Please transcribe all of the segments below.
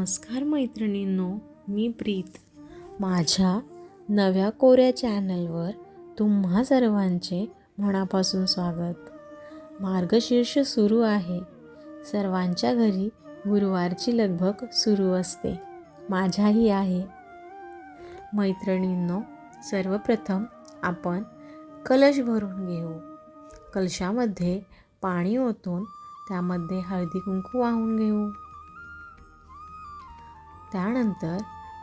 नमस्कार मैत्रिणींनो, मी प्रीत. माझ्या नव्या कोऱ्या चॅनलवर तुम्हा सर्वांचे मनापासून स्वागत. मार्गशीर्ष सुरू आहे. सर्वांच्या घरी गुरुवारची लगबग सुरू असते. माझ्याही आहे. मैत्रिणींनो, सर्वप्रथम आपण कलश भरून घेऊ. कलशामध्ये पाणी ओतून त्यामध्ये हळदी कुंकू वाहून घेऊ. त्यानंतर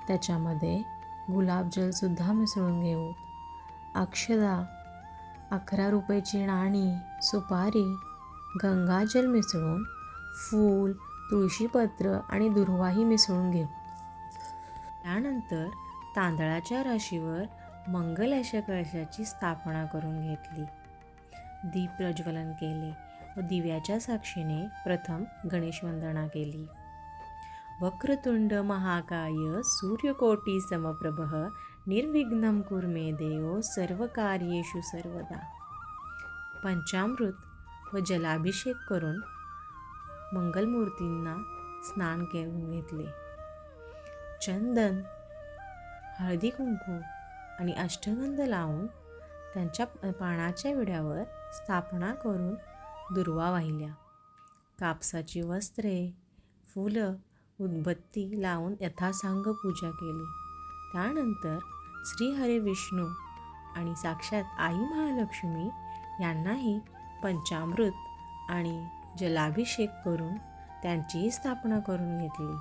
त्याच्यामध्ये गुलाबजलसुद्धा मिसळून घेऊ. अक्षदा, 11 रुपयाची नाणी, सुपारी, गंगाजल मिसळून फूल, तुळशीपत्र आणि दुर्वाही मिसळून घेऊ. त्यानंतर तांदळाच्या राशीवर मंगल अशा कळशाची स्थापना करून घेतली. दीप प्रज्वलन केले व दिव्याच्या साक्षीने प्रथम गणेश वंदना केली. वक्रतुंड महाकाय सूर्यकोटी समप्रभः निर्विघ्नं कुरु मे देव सर्वकार्येषु सर्वदा. पंचामृत व जलाभिषेक करून मंगलमूर्तींना स्नान करून घेतले. चंदन, हळदी कुंकू आणि अष्टगंध लावून त्यांच्या पानाच्या विड्यावर स्थापना करून दुर्वा वाहिल्या. कापसाची वस्त्रे, फुलं, उदबत्ती लावून यथासांग पूजा केली. त्यानंतर श्री हरी विष्णू आणि साक्षात आई महालक्ष्मी यांनाही पंचामृत आणि जलाभिषेक करून त्यांचीही स्थापना करून घेतली.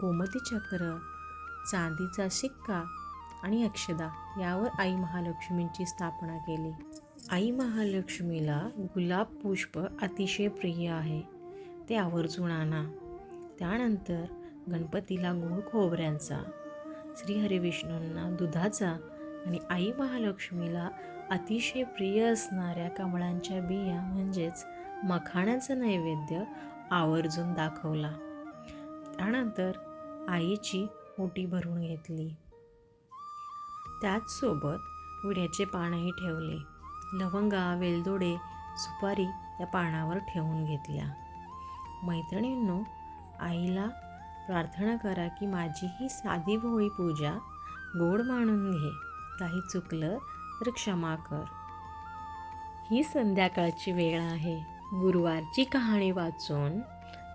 गोमती चक्र, चांदीचा शिक्का आणि अक्षदा यावर आई महालक्ष्मींची स्थापना केली. आई महालक्ष्मीला गुलाब पुष्प अतिशय प्रिय आहे, ते आवर्जून आणा. त्यानंतर गणपतीला गोड खोबऱ्यांचा, श्रीहरिविष्णूंना दुधाचा आणि आई महालक्ष्मीला अतिशय प्रिय असणाऱ्या कमळांच्या बिया म्हणजेच मखाण्याचा नैवेद्य आवर्जून दाखवला. त्यानंतर आईची ओटी भरून घेतली. त्याचसोबत विड्याचे पानही ठेवले. लवंगा, वेलदोडे, सुपारी या पानावर ठेवून घेतल्या. मैत्रिणींनो, आईला प्रार्थना करा की माझी ही साधी भोळी पूजा गोड मानून घे. काही चुकलं तर क्षमा कर. ही संध्याकाळची वेळ आहे. गुरुवारची कहाणी वाचून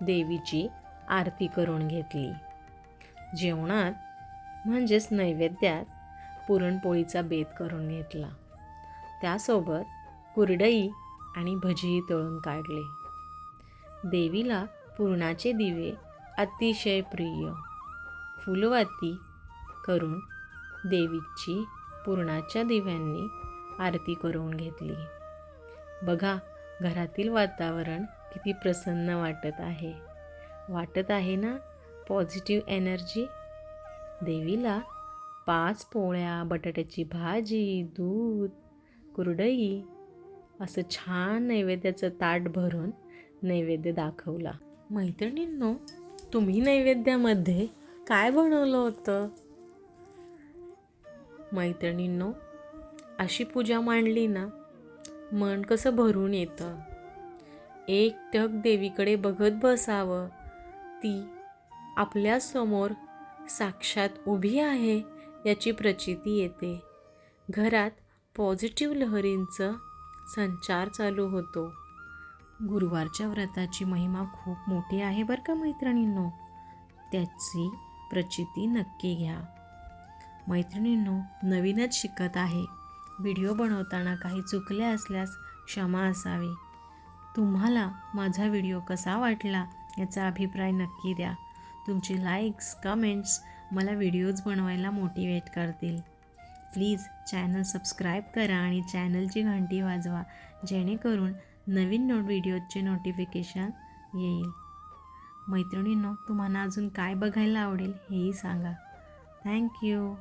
देवीची आरती करून घेतली. जेवणात म्हणजेच नैवेद्यात पुरणपोळीचा बेत करून घेतला. त्यासोबत कुरडई आणि भजीही तळून काढले. देवीला पुरणाचे दिवे अतिशय प्रिय. फुलवाती करून देवीची पुरणाच्या दिव्यांनी आरती करून घेतली. बघा, घरातील वातावरण किती प्रसन्न वाटत आहे ना पॉझिटिव्ह एनर्जी. देवीला 5 पोळ्या, बटाट्याची भाजी, दूध, कुरडई असं छान नैवेद्याचं ताट भरून नैवेद्य दाखवला. मैत्रिणींनो, तुम्ही नैवेद्यामध्ये काय बनवलं होतं? मैत्रिणींनो, अशी पूजा मांडली ना, मन कसं भरून येतं. एकटक देवीकडे बघत बसावं. ती आपल्यासमोर साक्षात उभी आहे याची प्रचिती येते. घरात पॉझिटिव्ह लहरींचा संचार चालू होतो. गुरुवारच्या व्रताची महिमा खूप मोठी आहे बरं का मैत्रिणींनो. त्याची प्रचिती नक्की घ्या. मैत्रिणींनो, नवीनच शिकत आहे. व्हिडिओ बनवताना काही चुकले असल्यास क्षमा असावी. तुम्हाला माझा व्हिडिओ कसा वाटला याचा अभिप्राय नक्की द्या. तुमचे लाईक्स, कमेंट्स मला व्हिडिओज बनवायला मोटिवेट करतील. प्लीज चॅनल सबस्क्राईब करा आणि चॅनलची घंटी वाजवा, जेणेकरून नवीन व्हिडिओचे नोटिफिकेशन येईल. मैत्रिणींनो, तुम्हाला अजून काय बघायला आवडेल हेही सांगा. थँक्यू.